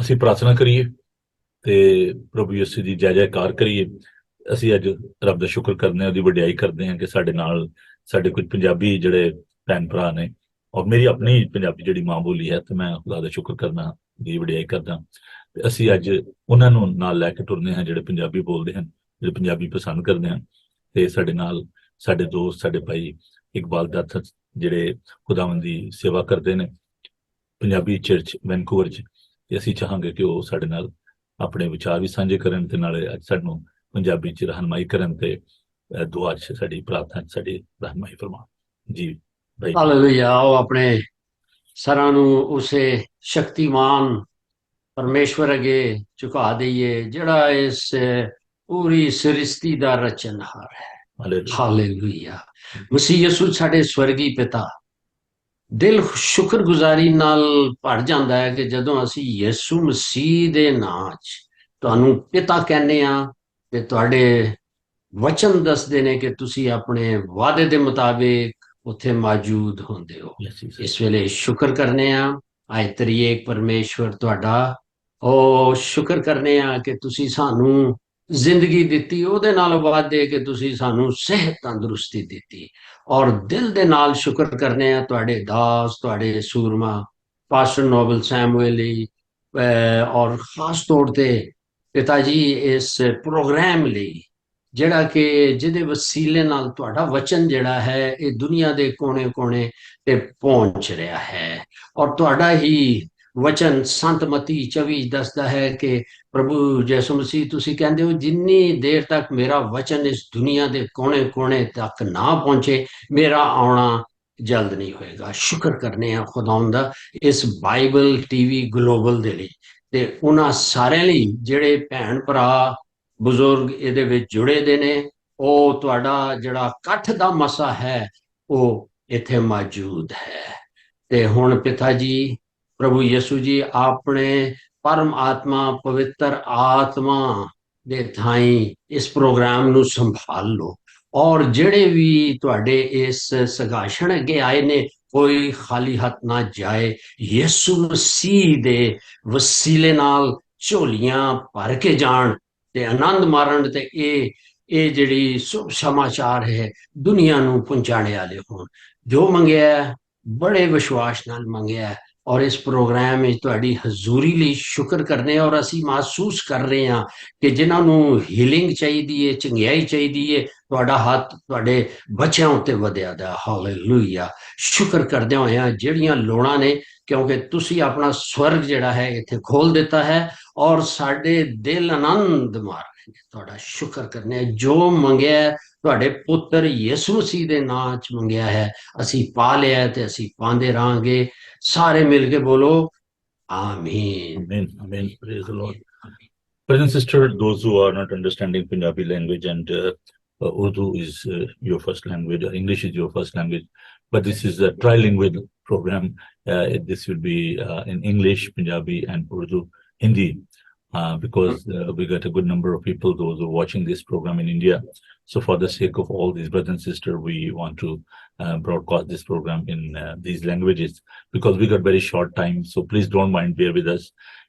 ਅਸੀਂ ਪ੍ਰਾਰਥਨਾ ਕਰੀਏ ਤੇ ਪ੍ਰਭੂ ਯਿਸੂ ਦੀ ਜੈ ਜੈਕਾਰ ਕਰੀਏ। ਅਸੀਂ ਅੱਜ ਰੱਬ ਦਾ ਸ਼ੁਕਰ ਕਰਦੇ ਹਾਂ, ਉਹਦੀ ਵਡਿਆਈ ਕਰਦੇ ਹਾਂ ਕਿ ਸਾਡੇ ਨਾਲ ਸਾਡੇ ਕੁਝ ਪੰਜਾਬੀ ਜਿਹੜੇ ਭੈਣ ਭਰਾ ਨੇ, ਔਰ ਮੇਰੀ ਆਪਣੀ ਪੰਜਾਬੀ ਜਿਹੜੀ ਮਾਂ ਬੋਲੀ ਹੈ, ਤੇ ਮੈਂ ਖੁਦਾ ਦਾ ਸ਼ੁਕਰ ਕਰਨਾ, ਦੀ ਵਡਿਆਈ ਕਰਦਾ ਤੇ ਅਸੀਂ ਅੱਜ ਉਹਨਾਂ ਨੂੰ ਨਾਲ ਲੈ ਕੇ ਟੁਰਨੇ ਹਾਂ ਜਿਹੜੇ ਪੰਜਾਬੀ ਬੋਲਦੇ ਹਨ, ਜਿਹੜੇ ਪੰਜਾਬੀ ਪਸੰਦ ਕਰਦੇ ਹਨ। ਤੇ ਸਾਡੇ ਨਾਲ ਸਾਡੇ ਦੋਸਤ, ਸਾਡੇ ਭਾਈ ਇਕਬਾਲ ਦੱਤ ਜਿਹੜੇ ਖੁਦਾਵੰਦ ਦੀ ਸੇਵਾ ਕਰਦੇ ਨੇ ਪੰਜਾਬੀ ਚਰਚ ਵੈਨਕੂਵਰ 'ਚ, ਤੇ ਅਸੀਂ ਚਾਹਾਂਗੇ ਕਿ ਉਹ ਸਾਡੇ ਨਾਲ ਆਪਣੇ ਵਿਚਾਰ ਵੀ ਸਾਂਝੇ ਕਰਨ ਤੇ ਨਾਲੇ ਅੱਜ ਸਾਨੂੰ ਪੰਜਾਬੀ 'ਚ ਰਹਿਨਮਾਈ ਕਰਨ ਤੇ ਦੁਆ 'ਚ ਸਾਡੀ ਪ੍ਰਾਰਥਨਾ 'ਚ ਸਾਡੀ ਰਹਿਨਮਾਈ ਫਰਮਾਉਣ ਜੀ ਭਾਈ। ਹਾਲੇਲੂਇਆ। ਆਓ ਆਪਣੇ ਸਰਾਂ ਨੂੰ ਉਸੇ ਸ਼ਕਤੀਮਾਨ ਪਰਮੇਸ਼ਵਰ ਅੱਗੇ ਝੁਕਾ ਦਈਏ ਜਿਹੜਾ ਇਸ ਪੂਰੀ ਸ੍ਰਿਸ਼ਟੀ ਦਾ ਰਚਨਹਾਰ ਹੈ। ਹਾਲੇਲੂਇਆ। ਹਾਲੇਲੂਇਆ। ਮਸੀਹ ਯਿਸੂ ਸਾਡੇ ਸਵਰਗੀ ਪਿਤਾ, ਦਿਲ ਸ਼ੁਕਰਗੁਜ਼ਾਰੀ ਨਾਲ ਭਰ ਜਾਂਦਾ ਹੈ ਕਿ ਜਦੋਂ ਅਸੀਂ ਯਿਸੂ ਮਸੀਹ ਦੇ ਨਾਂ 'ਚ ਤੁਹਾਨੂੰ ਪਿਤਾ ਕਹਿੰਦੇ ਆ, ਤੇ ਤੁਹਾਡੇ ਵਚਨ ਦੱਸਦੇ ਨੇ ਕਿ ਤੁਸੀਂ ਆਪਣੇ ਵਾਅਦੇ ਦੇ ਮੁਤਾਬਿਕ ਉੱਥੇ ਮੌਜੂਦ ਹੁੰਦੇ ਹੋ। Yes, Jesus. ਇਸ ਵੇਲੇ ਸ਼ੁਕਰ ਕਰਨੇ ਆ ਆਏ ਤਰੀਏਕ ਪਰਮੇਸ਼ਵਰ ਤੁਹਾਡਾ। ਉਹ ਸ਼ੁਕਰ ਕਰਨੇ ਆ ਕਿ ਤੁਸੀਂ ਸਾਨੂੰ ਜ਼ਿੰਦਗੀ ਦਿੱਤੀ, ਉਹਦੇ ਨਾਲ ਵਾਅਦੇ ਕਿ ਤੁਸੀਂ ਸਾਨੂੰ ਸਿਹਤ ਤੰਦਰੁਸਤੀ ਦਿੱਤੀ। ਔਰ ਦਿਲ ਦੇ ਨਾਲ ਸ਼ੁਕਰ ਕਰਨੇ ਆ ਤੁਹਾਡੇ ਦਾਸ, ਤੁਹਾਡੇ ਸੂਰਮਾ ਪਾਸਟਰ ਨੋਬਲ ਸੈਮੂਅਲ ਲਈ, ਔਰ ਖਾਸ ਤੌਰ ਤੇ ਪਿਤਾ ਜੀ ਇਸ ਪ੍ਰੋਗਰਾਮ ਲਈ ਜਿਹੜਾ ਕਿ ਜਿਹਦੇ ਵਸੀਲੇ ਨਾਲ ਤੁਹਾਡਾ ਵਚਨ ਜਿਹੜਾ ਹੈ ਇਹ ਦੁਨੀਆ ਦੇ ਕੋਨੇ-ਕੋਨੇ ਤੇ ਪਹੁੰਚ ਰਿਹਾ ਹੈ। ਔਰ ਤੁਹਾਡਾ ਹੀ ਵਚਨ ਸੰਤ ਮਤੀ 24 ਦੱਸਦਾ ਹੈ ਕਿ ਪ੍ਰਭੂ ਯਿਸੂ ਮਸੀਹ ਤੁਸੀਂ ਕਹਿੰਦੇ ਹੋ ਜਿੰਨੀ ਦੇਰ ਤੱਕ ਮੇਰਾ ਵਚਨ ਇਸ ਦੁਨੀਆ ਦੇ ਕੋਨੇ-ਕੋਨੇ ਤੱਕ ਨਾ ਪਹੁੰਚੇ, ਮੇਰਾ ਆਉਣਾ ਜਲਦ ਨਹੀਂ ਹੋਏਗਾ। ਸ਼ੁਕਰ ਕਰਨੇ ਆ ਖੁਦਾਵੰਦ ਦਾ ਇਸ ਬਾਈਬਲ ਟੀਵੀ ਗਲੋਬਲ ਦੇ ਲਈ ਤੇ ਉਹਨਾਂ ਸਾਰਿਆਂ ਲਈ ਜਿਹੜੇ ਭੈਣ ਭਰਾ ਬਜ਼ੁਰਗ ਇਹਦੇ ਵਿੱਚ ਜੁੜੇ ਦੇ ਨੇ। ਉਹ ਤੁਹਾਡਾ ਜਿਹੜਾ ਇਕੱਠ ਦਾ ਮਸਾ ਹੈ ਉਹ ਇੱਥੇ ਮੌਜੂਦ ਹੈ। ਤੇ ਹੁਣ ਪਿਤਾ ਜੀ, ਪ੍ਰਭੂ ਯਿਸੂ ਜੀ ਆਪਣੇ ਪਰਮ ਆਤਮਾ, ਪਵਿੱਤਰ ਆਤਮਾ ਦੇ ਥਾਈ ਇਸ ਪ੍ਰੋਗਰਾਮ ਨੂੰ ਸੰਭਾਲ ਲਓ। ਔਰ ਜਿਹੜੇ ਵੀ ਤੁਹਾਡੇ ਇਸ ਸਗਾਸ਼ਣ ਅੱਗੇ ਆਏ ਨੇ, ਕੋਈ ਖਾਲੀ ਹੱਥ ਨਾ ਜਾਏ। ਯਿਸੂ ਮਸੀਹ ਦੇ ਵਸੀਲੇ ਨਾਲ ਝੋਲੀਆਂ ਭਰ ਕੇ ਜਾਣ ਤੇ ਆਨੰਦ ਮਾਰਨ ਤੇ ਇਹ ਜਿਹੜੀ ਸ਼ੁਭ ਸਮਾਚਾਰ ਹੈ ਦੁਨੀਆ ਨੂੰ ਪਹੁੰਚਾਣੇ ਵਾਲੇ ਹੋਣ। ਜੋ ਮੰਗਿਆ ਬੜੇ ਵਿਸ਼ਵਾਸ ਨਾਲ ਮੰਗਿਆ, ਔਰ ਇਸ ਪ੍ਰੋਗਰਾਮ ਵਿੱਚ ਤੁਹਾਡੀ ਹਜ਼ੂਰੀ ਲਈ ਸ਼ੁਕਰ ਕਰਨੇ। ਔਰ ਅਸੀਂ ਮਹਿਸੂਸ ਕਰ ਰਹੇ ਹਾਂ ਕਿ ਜਿਨ੍ਹਾਂ ਨੂੰ ਹੀਲਿੰਗ ਚਾਹੀਦੀ ਹੈ, ਚੰਗਿਆਈ ਚਾਹੀਦੀ ਹੈ, ਤੁਹਾਡਾ ਹੱਥ ਤੁਹਾਡੇ ਬੱਚਿਆਂ ਉੱਤੇ ਵਧਿਆ ਦਾ। ਹਾਲੇਲੂਇਆ। ਸ਼ੁਕਰ ਕਰਦੇ ਹੋਏ ਜਿਹੜੀਆਂ ਲੋੜਾਂ ਨੇ, ਕਿਉਂਕਿ ਤੁਸੀਂ ਆਪਣਾ ਸਵਰਗ ਜਿਹੜਾ ਹੈ ਇੱਥੇ ਖੋਲ ਦਿੱਤਾ ਹੈ ਔਰ ਸਾਡੇ ਦਿਲ ਆਨੰਦ ਮਾਰ ਰਹੇ ਨੇ। ਤੁਹਾਡਾ ਸ਼ੁਕਰ ਕਰਨੇ। ਜੋ ਮੰਗਿਆ ਤੁਹਾਡੇ ਪੁੱਤਰ ਯਿਸੂ ਮਸੀਹ ਦੇ ਨਾਂ 'ਚ ਮੰਗਿਆ ਹੈ, ਅਸੀਂ ਪਾ ਲਿਆ ਤੇ ਅਸੀਂ ਪਾਉਂਦੇ ਰਹਾਂਗੇ। ਸਾਰੇ ਮਿਲ ਕੇ ਬੋਲੋ ਆਮੀਨ। Amen. Amen. Praise the Lord. Brother and sister, those who are not understanding Punjabi language and Urdu is your first language, or English is your first language, but this is a trilingual program. This will be in English, Punjabi, and Urdu, Hindi, because we got a good number of people, those who are watching this program in India. So for the sake of all these brothers and sisters, we want to broadcast this program in these languages because we got very short time. So please don't mind, bear with us.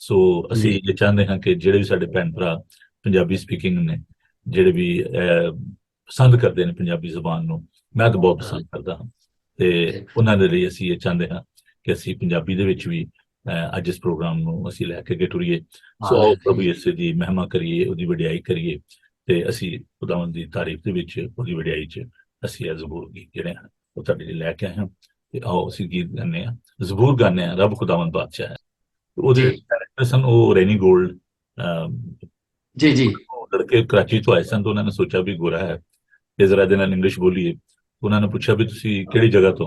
ਸੋ ਅਸੀਂ ਇਹ ਚਾਹੁੰਦੇ ਹਾਂ ਕਿ ਜਿਹੜੇ ਵੀ ਸਾਡੇ ਭੈਣ ਭਰਾ Punjabi speaking ਨੇ, ਜਿਹੜੇ ਵੀ ਪਸੰਦ ਕਰਦੇ ਨੇ ਪੰਜਾਬੀ ਜ਼ੁਬਾਨ ਨੂੰ, ਮੈਂ ਤਾਂ ਬਹੁਤ ਪਸੰਦ ਕਰਦਾ ਹਾਂ, ਤੇ ਉਹਨਾਂ ਦੇ ਲਈ ਅਸੀਂ ਇਹ ਚਾਹੁੰਦੇ ਹਾਂ ਕਿ ਅਸੀਂ ਪੰਜਾਬੀ ਦੇ ਵਿੱਚ ਵੀ ਅੱਜ ਇਸ ਪ੍ਰੋਗਰਾਮ ਨੂੰ ਅਸੀਂ ਲੈ ਕੇ ਟੁਰੀਏ। ਸੋ ਆਓ ਪ੍ਰਭੂ ਯਿਸੂ ਦੀ ਮਹਿਮਾ ਕਰੀਏ, ਉਹਦੀ ਵਡਿਆਈ ਕਰੀਏ, ਤੇ ਅਸੀਂ ਖੁਦਾਵੰਦ ਦੀ ਤਾਰੀਫ ਦੇ ਵਿੱਚ, ਉਹਦੀ ਵਡਿਆਈ 'ਚ ਅਸੀਂ ਇਹ ਜ਼ਬੂਰ ਗੀਤ ਜਿਹੜੇ ਹਨ ਉਹ ਤੁਹਾਡੇ ਲਈ ਲੈ ਕੇ ਆਏ ਹਾਂ। ਤੇ ਆਓ ਅਸੀਂ ਗੀਤ ਗਾਉਂਦੇ ਹਾਂ, ਜ਼ਬੂਰ ਗਾਉਂਦੇ ਹਾਂ, ਰੱਬ ਖੁਦਾਵੰਦ ਬਾਦਸ਼ਾਹ ਹੈ। ਉਹਦੇ ਡਾਇਰੈਕਟਰ ਸਨ ਉਹ ਰੈਨੀ ਗੋਲਡ, ਜੀ ਜੀ, ਲੜਕੇ ਕਰਾਚੀ ਤੋਂ ਆਏ ਸਨ, ਤਾਂ ਉਹਨਾਂ ਨੇ ਸੋਚਿਆ ਵੀ ਗੋਰਾ ਹੈ ਤੇ ਜ਼ਰਾ ਦੇ ਨਾਲ ਇੰਗਲਿਸ਼ ਬੋਲੀਏ। ਉਹਨਾਂ ਨੇ ਪੁੱਛਿਆ ਵੀ ਤੁਸੀਂ ਕਿਹੜੀ ਜਗ੍ਹਾ ਤੋਂ,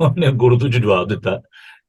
ਉਹਨੇ ਉਰਦੂ 'ਚ ਜਵਾਬ ਦਿੱਤਾ,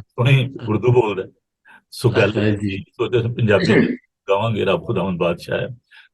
ਸੋਹਣੀ ਉਰਦੂ ਬੋਲਦਾ। ਸੋ ਗੱਲ ਸੋਚਦੇ ਪੰਜਾਬੀ ਗਾਵਾਂਗੇ ਰੱਬ ਖੁਦਾਵੰਦ ਬਾਦਸ਼ਾਹ ਹੈ,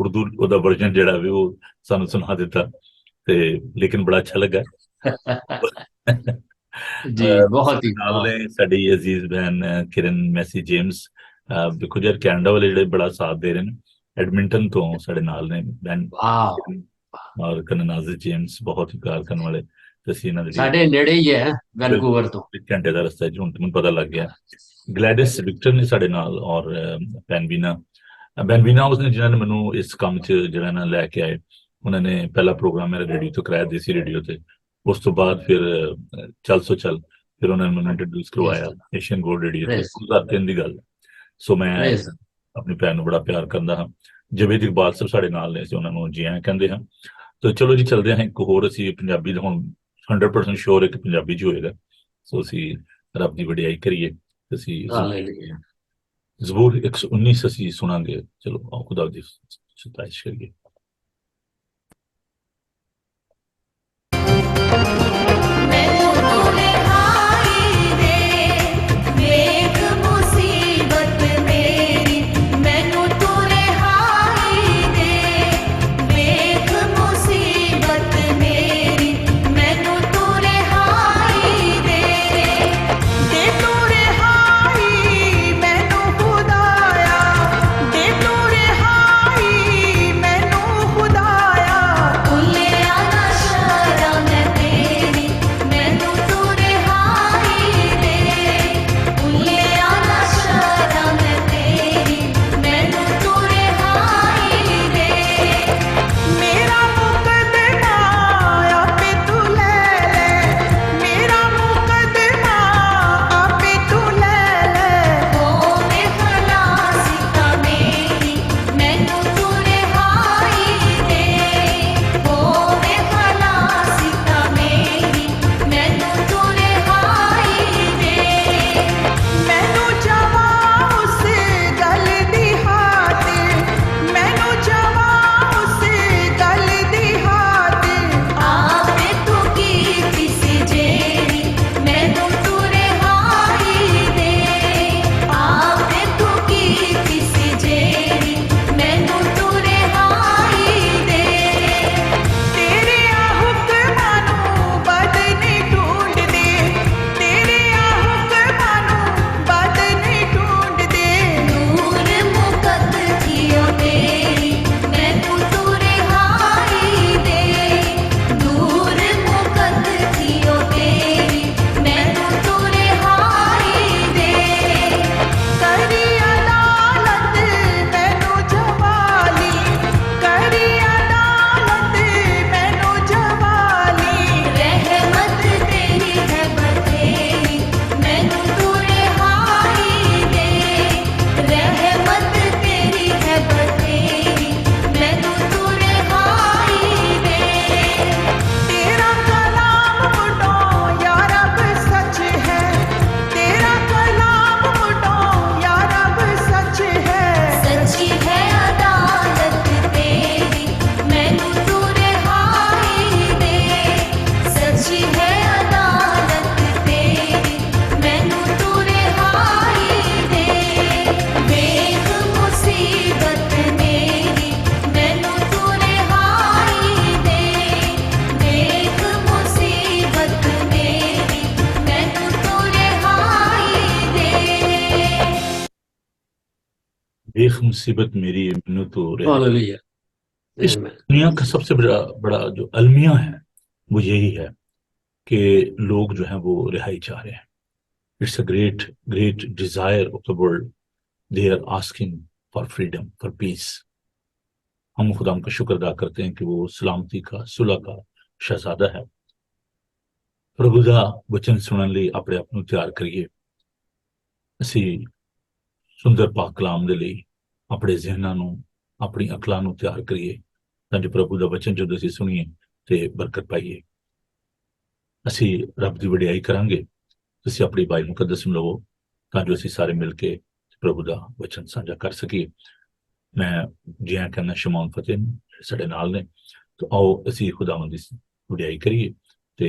ਉਰਦੂ ਉਹਦਾ ਵਰਜਨ ਜਿਹੜਾ ਵੀ ਉਹ ਸਾਨੂੰ ਸੁਣਾ ਦਿੱਤਾ, ਤੇ ਲੇਕਿਨ ਬੜਾ ਅੱਛਾ ਲੱਗਾ ਜੀ। ਬਹੁਤ ਹੀ ਨਾਲ ਨੇ ਸਾਡੀ ਅਜ਼ੀਜ਼ ਭੈਣ ਕਿਰਨ ਮੈਸੀ ਜੇਮਸ, ਦੇਖੋ ਯਾਰ ਕੈਨੇਡਾ ਵਾਲੇ ਜਿਹੜੇ ਬੜਾ ਸਾਥ ਦੇ ਰਹੇ ਨੇ, ਐਡਮਿੰਟਨ ਤੋਂ ਸਾਡੇ ਨਾਲ ਨੇ ਭੈਣ ਔਰ ਕਨਨਾਜ਼ ਜੇਮਸ, ਬਹੁਤ ਹੀ ਪਿਆਰ ਕਰਨ ਵਾਲੇ, ਤੇ ਅਸੀਂ ਇਹਨਾਂ ਦੇ ਸਾਡੇ ਨੇੜੇ ਹੀ ਹੈ ਵੈਨਕੂਵਰ ਤੋਂ, ਇੱਕ ਘੰਟੇ ਦਾ ਰਸਤਾ ਹੈ, ਹੁਣ ਤੁਹਾਨੂੰ ਪਤਾ ਲੱਗ ਗਿਆ। ਗਲੈਡਿਸ ਵਿਕਟਰ ਨੇ ਸਾਡੇ ਨਾਲ, ਔਰ ਬੈਨਵੀਨਾ ਉਸਨੇ ਜਿਨ੍ਹਾਂ ਨੇ ਮੈਨੂੰ ਇਸ ਕੰਮ 'ਚ ਜਿਹੜਾ ਨਾ ਲੈ ਕੇ ਆਏ, ਉਹਨਾਂ ਨੇ ਪਹਿਲਾ ਪ੍ਰੋਗਰਾਮ ਮੇਰਾ ਰੇਡੀਓ ਤੋਂ ਕਰਾਇਆ, ਦੇਸੀ ਰੇਡੀਓ ਤੇ, ਉਸ ਤੋਂ ਬਾਅਦ ਫਿਰ ਚੱਲ ਸੋ ਚੱਲ, ਫਿਰ ਉਹਨਾਂ ਨੇ ਮੈਨੂੰ ਇੰਟਰੋਡਿਊਸ ਕਰਵਾਇਆ ਏਸ਼ੀਅਨ ਗੋਲਡ ਰੇਡੀਓ ਤੇ, 2003 ਦੀ ਗੱਲ। ਸੋ ਮੈਂ ਆਪਣੀ ਭੈਣ ਨੂੰ ਬੜਾ ਪਿਆਰ ਕਰਦਾ ਹਾਂ। ਜਵੇਦ ਇਕਬਾਲ ਸਾਹਿਬ ਸਾਡੇ ਨਾਲ ਨੇ, ਅਸੀਂ ਉਹਨਾਂ ਨੂੰ ਜੀ ਆਇਆਂ ਕਹਿੰਦੇ ਹਾਂ। ਤਾਂ ਚਲੋ ਜੀ ਚੱਲਦੇ ਹਾਂ, ਇੱਕ ਹੋਰ ਅਸੀਂ ਪੰਜਾਬੀ ਦਾ ਹੁਣ 100% ਸ਼ੋਰ ਹੈ ਕਿ ਪੰਜਾਬੀ 'ਚ ਹੋਏਗਾ। ਸੋ ਅਸੀਂ ਰੱਬ ਦੀ ਵਡਿਆਈ ਕਰੀਏ, ਅਸੀਂ ਜ਼ਬੂਰ 119 ਅਸੀਂ ਸੁਣਾਂਗੇ। ਚਲੋ ਆਓ ਖੁਦਾ ਦੀ ਸਤਾਇਸ਼ ਕਰੀਏ। ਮੈਨੂੰ دیکھ مصیبت میری منو تو رہا۔ Hallelujah. اس Amen. دنیا کا سب سے بڑا بڑا جو المیہ ہے وہ یہی ہے کہ لوگ جو ہیں وہ رہائی چاہ رہے ہیں. It's a great great desire of the world. They are asking for freedom for peace. ہم خدا کا شکر ادا کرتے ہیں کہ وہ سلامتی کا صلح کا شہزادہ ہے. ਪ੍ਰਭੂ ਦਾ ਵਚਨ ਸੁਣਨ ਲਈ ਆਪਣੇ ਆਪ ਨੂੰ ਤਿਆਰ ਕਰੀਏ. ਅਸੀਂ ਸੁੰਦਰ ਪਾਕ ਕਲਾਮ ਦੇ ਲਈ ਆਪਣੇ ਜ਼ਿਹਨਾਂ ਨੂੰ ਆਪਣੀ ਅਕਲਾਂ ਨੂੰ ਤਿਆਰ ਕਰੀਏ ਤਾਂ ਜੋ ਪ੍ਰਭੂ ਦਾ ਵਚਨ ਜਦੋਂ ਅਸੀਂ ਸੁਣੀਏ ਤੇ ਬਰਕਤ ਪਾਈਏ. ਅਸੀਂ ਰੱਬ ਦੀ ਵਡਿਆਈ ਕਰਾਂਗੇ. ਤੁਸੀਂ ਆਪਣੀ ਬਾਈਬਲ ਮੁਕੱਦਸ ਨੂੰ ਲਵੋ ਤਾਂ ਜੋ ਅਸੀਂ ਸਾਰੇ ਮਿਲ ਕੇ ਪ੍ਰਭੂ ਦਾ ਵਚਨ ਸਾਂਝਾ ਕਰ ਸਕੀਏ. ਮੈਂ ਜੀ ਆਇਆਂ ਕਹਿੰਦਾ ਸ਼ਮੌਨ ਫਤਿਹ ਨੂੰ ਸਾਡੇ ਨਾਲ ਨੇ. ਤਾਂ ਆਓ ਅਸੀਂ ਖੁਦਾਵੰਦ ਦੀ ਵਡਿਆਈ ਕਰੀਏ ਤੇ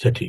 6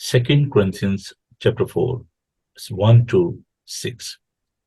2 Corinthians chapter 4 1 to 6.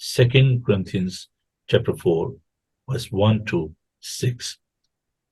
2 Corinthians chapter 4 verse 1 to 6.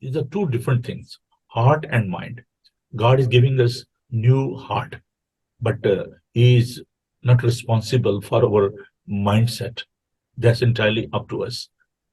these are two different things, heart and mind. God is giving us new heart, but he is not responsible for our mindset. That's entirely up to us.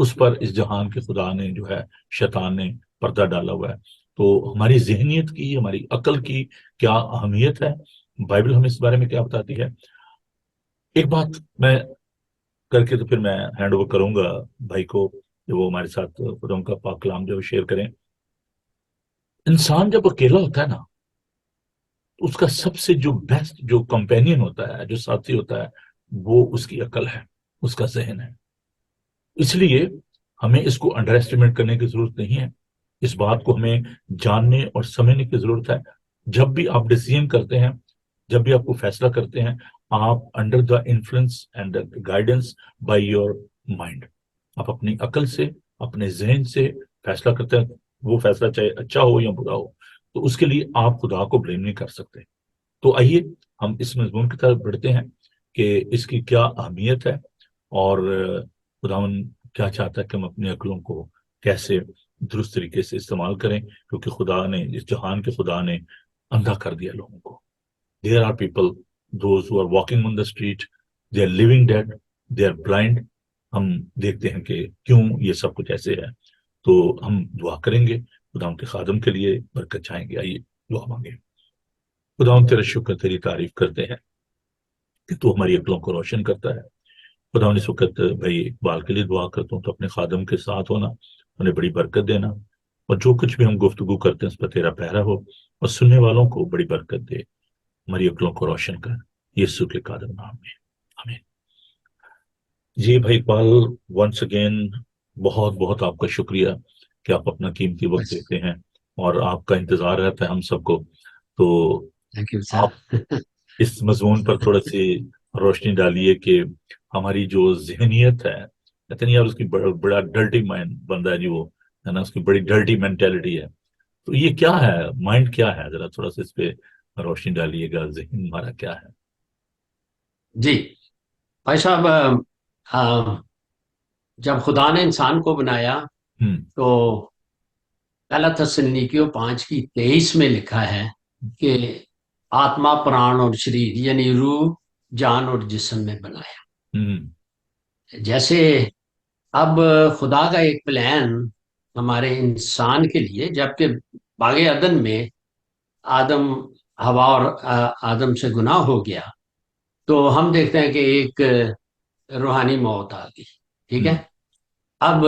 اس پر اس جہان کے خدا نے جو ہے شیطان نے پردہ ڈالا ہوا ہے. تو ہماری ذہنیت کی، ہماری عقل کی کیا اہمیت ہے، بائبل ہمیں اس بارے میں کیا بتاتی ہے. ایک بات میں کر کے تو پھر میں ہینڈ اوور کروں گا بھائی کو کہ وہ ہمارے ساتھ خدا ان کا پاک کلام جو شیئر کریں. انسان جب اکیلا ہوتا ہے نا، تو اس کا سب سے جو بیسٹ جو کمپینین ہوتا ہے، جو ساتھی ہوتا ہے، وہ اس کی عقل ہے، اس کا ذہن ہے. اس لیے ہمیں اس کو انڈر ایسٹیمیٹ کرنے کی ضرورت نہیں ہے. اس بات کو ہمیں جاننے اور سمجھنے کی ضرورت ہے. جب بھی آپ ڈیسیژن کرتے ہیں، جب بھی آپ کو فیصلہ کرتے ہیں، آپ under the influence and guidance by your mind, آپ اپنی عقل سے، اپنے ذہن سے فیصلہ کرتے ہیں. وہ فیصلہ چاہے اچھا ہو یا برا ہو، تو اس کے لیے آپ خدا کو بلیم نہیں کر سکتے. تو آئیے ہم اس مضمون کی طرف بڑھتے ہیں کہ اس کی کیا اہمیت ہے، اور خداوند کیا چاہتا ہے کہ ہم اپنی عقلوں کو کیسے درست طریقے سے استعمال کریں، کیونکہ خدا نے، اس جہان کے خدا نے اندھا کر دیا لوگوں کو. There are people, those who are walking on the street, they are living dead, they are blind. ہم دیکھتے ہیں کہ کیوں یہ سب کچھ ایسے ہے. تو ہم دعا کریں گے، خدا ان کے خادم کے لیے برکت چاہیں گے. آئیے دعا مانگیں. خدا ہم تیرا شکر، تیری تعریف کرتے ہیں کہ تو ہماری عقلوں کو روشن کرتا ہے. خدا اس وقت بھائی اقبال کے لیے دعا کرتا ہوں، تو اپنے خادم کے ساتھ ہونا، انہیں بڑی برکت دینا، اور جو کچھ بھی ہم گفتگو کرتے ہیں اس پر تیرا پہرا ہو، اور سننے والوں کو بڑی برکت دے. ہماری عقلوں کو روشن کر، یسوع کے قادر نام میں، آمین. جی بھائی اقبال، ونس اگین بہت بہت آپ کا شکریہ کہ آپ اپنا قیمتی وقت دیتے ہیں، اور آپ کا انتظار رہتا ہے ہم سب کو. تو تھینک یو آپ سر. اس مضمون پر تھوڑا سی روشنی ڈالیے کہ ہماری جو ذہنیت ہے، کہتے نہیں یار اس کی بڑا ڈرٹی مائنڈ بندہ ہے جی، وہ ہے نا، اس کی بڑی ڈرٹی مینٹیلٹی ہے. تو یہ کیا ہے، مائنڈ کیا ہے؟ ذرا تھوڑا سا اس پہ روشنی ڈالیے گا، ذہن ہمارا کیا ہے؟ جی بھائی صاحب، جب خدا نے انسان کو بنایا ہوں تو پہلا تسلنیکیوں 5:23 میں لکھا ہے کہ آتما، پران اور شریر، یعنی روح، جان اور جسم میں بنایا. ہوں جیسے اب خدا کا ایک پلان ہمارے انسان کے لیے، جبکہ باغ عدن میں آدم، ہوا اور آدم سے گناہ ہو گیا، تو ہم دیکھتے ہیں کہ ایک روحانی موت آ گئی. ٹھیک ہوں ہے. اب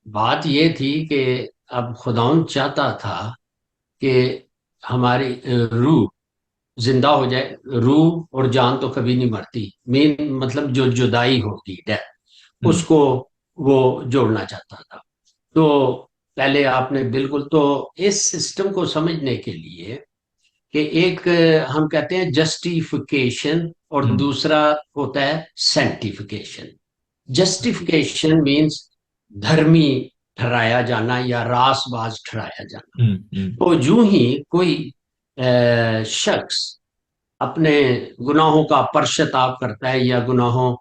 بات یہ تھی کہ اب خداوند چاہتا تھا کہ ہماری روح زندہ ہو جائے. روح اور جان تو کبھی نہیں مرتی، مین مطلب جو جدائی ہوگی، ڈیتھ، ہوں اس کو وہ جوڑنا چاہتا تھا. تو پہلے آپ نے بالکل، تو اس سسٹم کو سمجھنے کے لیے کہ ایک ہم کہتے ہیں جسٹیفیکیشن، اور ہوں دوسرا ہوتا ہے سینٹیفیکیشن. جسٹیفیکیشن مینس دھرمی ٹھہرایا جانا یا راس باز ٹھہرایا جانا. ہوں ہوں تو یوں ہی کوئی شخص اپنے گناہوں کا پرشتاب کرتا ہے یا گناہوں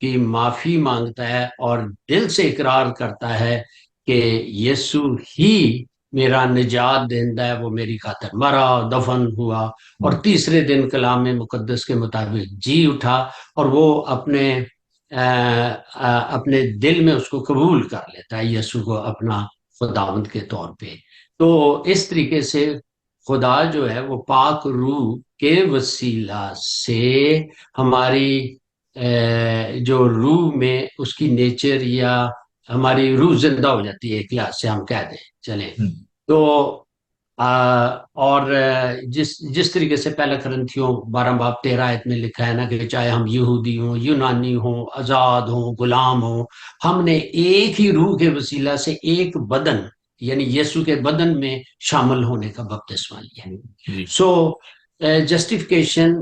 کی معافی مانگتا ہے اور دل سے اقرار کرتا ہے کہ یسوع ہی میرا نجات دہندہ ہے، وہ میری خاطر مرا، دفن ہوا، اور ہوں تیسرے دن کلام مقدس کے مطابق جی اٹھا، اور وہ اپنے دل میں اس کو قبول کر لیتا ہے، یسوع کو اپنا خداوند کے طور پہ. تو اس طریقے سے خدا جو ہے وہ پاک روح کے وسیلہ سے ہماری جو روح میں اس کی نیچر، یا ہماری روح زندہ ہو جاتی ہے، ایک لحاظ سے ہم کہہ دیں چلیں. ہوں تو اور جس طریقے سے پہلا کرنتھیوں 12:13 میں لکھا ہے نا کہ چاہے ہم یہودی ہوں، یونانی ہوں، آزاد ہوں، غلام ہوں، ہم نے ایک ہی روح کے وسیلہ سے ایک بدن، یعنی یسوع کے بدن میں شامل ہونے کا بپتسمہ لیا. جی سو جسٹیفیکیشن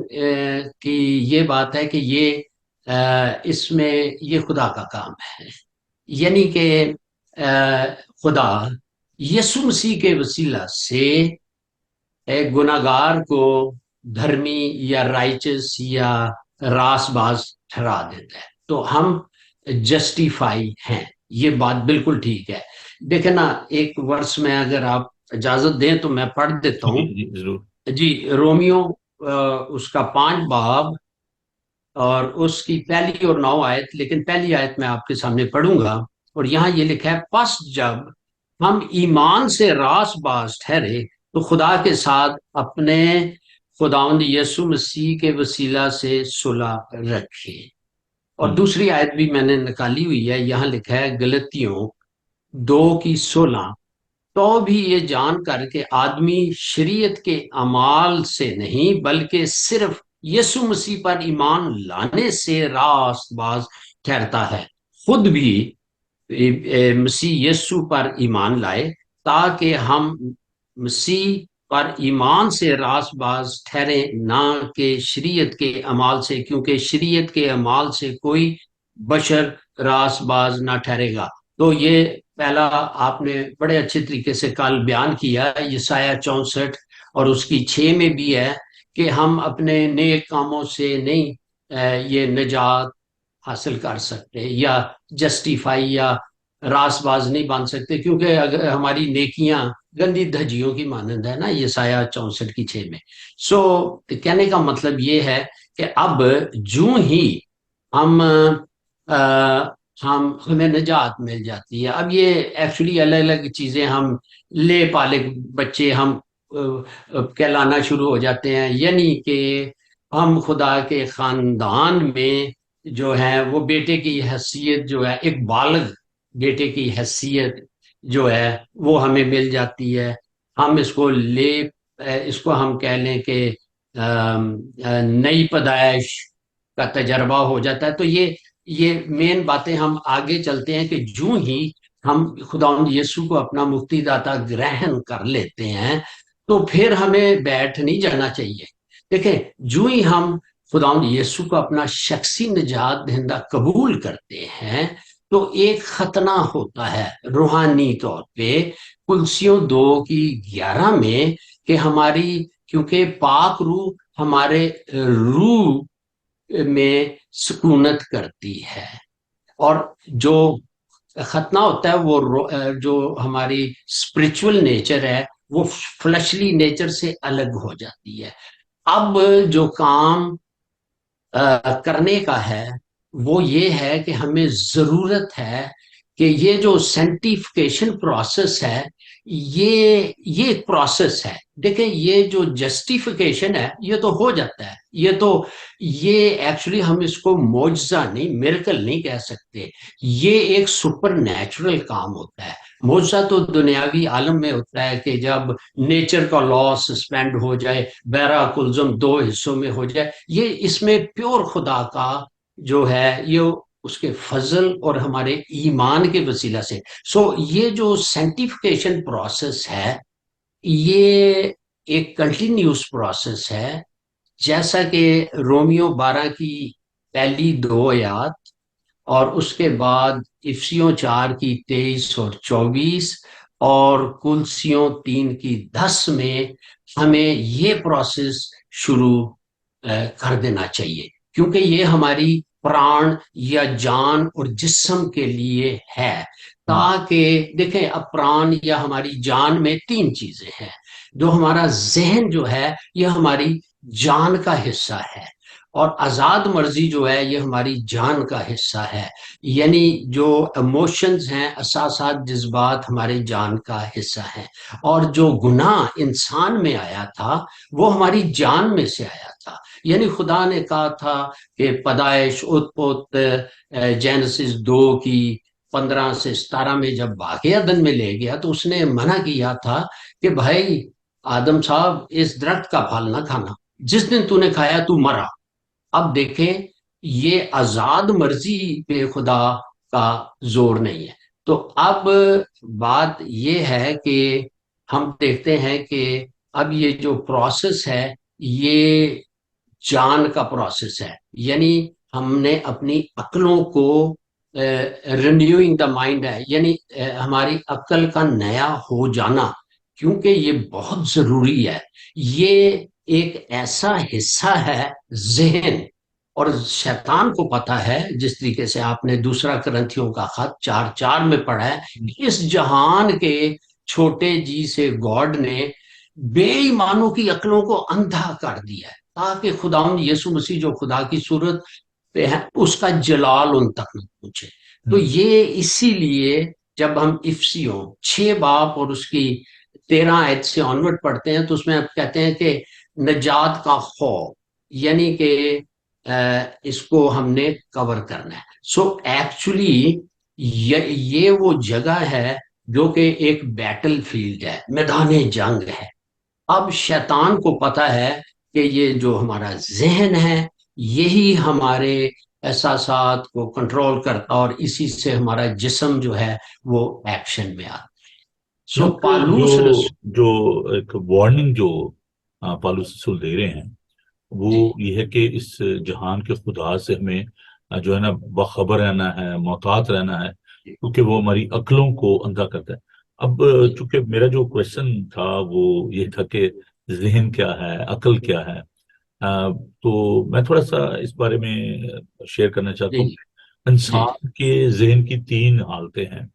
کی یہ بات ہے کہ یہ اس میں یہ خدا کا کام ہے، یعنی کہ خدا یسوع مسیح کے وسیلہ سے ایک گناہ گار کو دھرمی یا رائچس یا راس باز ٹھہرا دیتا ہے. تو ہم جسٹیفائی ہیں، یہ بات بالکل ٹھیک ہے. دیکھیں نا، ایک ورس میں اگر آپ اجازت دیں تو میں پڑھ دیتا جی ہوں. جی ضرور. جی، رومیو اس کا 5 باب اور اس کی پہلی اور 9 آیت، لیکن پہلی آیت میں آپ کے سامنے پڑھوں گا اور یہاں یہ لکھا ہے پس جب ہم ایمان سے راست باز ٹھہرے تو خدا کے ساتھ اپنے خداوند یسوع مسیح کے وسیلہ سے صلح رکھے. اور دوسری آیت بھی میں نے نکالی ہوئی ہے, یہاں لکھا ہے گلتیوں 2:16, تو بھی یہ جان کر کے آدمی شریعت کے اعمال سے نہیں بلکہ صرف یسوع مسیح پر ایمان لانے سے راست باز ٹھہرتا ہے, خود بھی مسیح یسوع پر ایمان لائے تاکہ ہم مسیح پر ایمان سے راست باز ٹھہرے, نہ کہ شریعت کے اعمال سے, کیونکہ شریعت کے اعمال سے کوئی بشر راست باز نہ ٹھہرے گا. تو یہ پہلا آپ نے بڑے اچھے طریقے سے کل بیان کیا, یسایہ 64 اور اس کی 6 میں بھی ہے کہ ہم اپنے نیک کاموں سے نہیں یہ نجات حاصل کر سکتے یا جسٹیفائی یا راست باز نہیں بن سکتے, کیونکہ اگر ہماری نیکیاں گندی دھجیوں کی مانند ہے نا, یسایہ 64 کی 6 میں. سو کہنے کا مطلب یہ ہے کہ اب جو ہی ہم ہمیں نجات مل جاتی ہے, اب یہ ایکچولی الگ الگ چیزیں ہم لے پالے بچے ہم کہلانا شروع ہو جاتے ہیں, یعنی کہ ہم خدا کے خاندان میں جو ہے وہ بیٹے کی حیثیت جو ہے, ایک بالغ بیٹے کی حیثیت جو ہے وہ ہمیں مل جاتی ہے. ہم اس کو ہم کہہ لیں کہ نئی پیدائش کا تجربہ ہو جاتا ہے. تو یہ مین باتیں ہم آگے چلتے ہیں کہ جو ہی ہم خداوند یسوع کو اپنا مفتی داتا گرہن کر لیتے ہیں تو پھر ہمیں بیٹھ نہیں جانا چاہیے. دیکھیں, جو ہی ہم خداوند یسوع کو اپنا شخصی نجات دہندہ قبول کرتے ہیں تو ایک ختنہ ہوتا ہے روحانی طور پہ, کلسیوں 2:11 میں, کہ ہماری کیونکہ پاک روح ہمارے روح میں سکونت کرتی ہے, اور جو ختنہ ہوتا ہے وہ جو ہماری اسپرچول نیچر ہے وہ فلشلی نیچر سے الگ ہو جاتی ہے. اب جو کام کرنے کا ہے وہ یہ ہے کہ ہمیں ضرورت ہے کہ یہ جو سینٹیفکیشن پروسیس ہے یہ ایک پروسیس ہے. دیکھیں, یہ جو جسٹیفیکیشن ہے یہ تو ہو جاتا ہے, یہ ایکچولی ہم اس کو معجزہ نہیں, میریکل نہیں کہہ سکتے, یہ ایک سپر نیچرل کام ہوتا ہے. معجزہ تو دنیاوی عالم میں ہوتا ہے کہ جب نیچر کا لا سسپینڈ ہو جائے, بیرا کلزم 2 حصوں میں ہو جائے, یہ اس میں پیور خدا کا جو ہے یہ اس کے فضل اور ہمارے ایمان کے وسیلہ سے. سو یہ جو سینٹیفکیشن پروسیس ہے یہ ایک کنٹینیوس پروسیس ہے, جیسا کہ رومیو 12 کی پہلی 2 آیات اور اس کے بعد افسیوں 4 کی 23 اور 24 اور کلسیوں 3 کی 10 میں ہمیں یہ پروسیس شروع کر دینا چاہیے, کیونکہ یہ ہماری پران یا جان اور جسم کے لیے ہے. تاکہ دیکھیں, اب پران یا ہماری جان میں 3 چیزیں ہیں. جو ہمارا ذہن جو ہے یہ ہماری جان کا حصہ ہے, اور آزاد مرضی جو ہے یہ ہماری جان کا حصہ ہے, یعنی جو ایموشنز ہیں, احساسات, جذبات ہماری جان کا حصہ ہیں. اور جو گناہ انسان میں آیا تھا وہ ہماری جان میں سے آیا تھا. یعنی خدا نے کہا تھا کہ پیدائش اتپت جینسس 2 کی 15 سے 17 میں جب واقعہ دن میں لے گیا تو اس نے منع کیا تھا کہ بھائی آدم صاحب اس درخت کا پھل نہ کھانا, جس دن تو نے کھایا تو مرا. اب دیکھیں, یہ آزاد مرضی پہ خدا کا زور نہیں ہے. تو اب بات یہ ہے کہ ہم دیکھتے ہیں کہ اب یہ جو پروسیس ہے یہ جان کا پروسیس ہے, یعنی ہم نے اپنی عقلوں کو رینیوئنگ دا مائنڈ ہے, یعنی ہماری عقل کا نیا ہو جانا, کیونکہ یہ بہت ضروری ہے. یہ ایک ایسا حصہ ہے ذہن, اور شیطان کو پتا ہے, جس طریقے سے آپ نے 2 کرنتھیوں کا خط 4:4 میں پڑھا ہے, اس جہان کے چھوٹے جی سے گاڈ نے بے ایمانوں کی عقلوں کو اندھا کر دیا ہے تاکہ خداوند یسوع مسیح جو خدا کی صورت پہ ہے اس کا جلال ان تک نہ پہنچے. تو یہ اسی لیے جب ہم افسیوں 6 باب اور اس کی 13 آیت سے آنورڈ پڑھتے ہیں تو اس میں آپ کہتے ہیں کہ نجات کا خوف، یعنی کہ اس کو ہم نے کور کرنا ہے. سو ایکچولی یہ وہ جگہ ہے جو کہ ایک بیٹل فیلڈ ہے، میدان جنگ ہے. اب شیطان کو پتا ہے کہ یہ جو ہمارا ذہن ہے یہی ہمارے احساسات کو کنٹرول کرتا اور اسی سے ہمارا جسم جو ہے وہ ایکشن میں آتا. سو کیونکہ جو پالوس رسول جو ایک وارننگ جو پالوس رسول دے رہے ہیں وہ جی یہ ہے کہ اس جہان کے خدا سے ہمیں جو ہے نا باخبر رہنا ہے، محتاط رہنا ہے، جی کیونکہ وہ ہماری عقلوں کو اندھا کرتا ہے. اب جی چونکہ میرا جو کوشچن تھا وہ یہ تھا کہ ذہن کیا ہے، عقل کیا ہے، تو میں تھوڑا سا اس بارے میں شیئر کرنا چاہتا جی ہوں. جی انسان کے ذہن کی 3 حالتیں ہیں: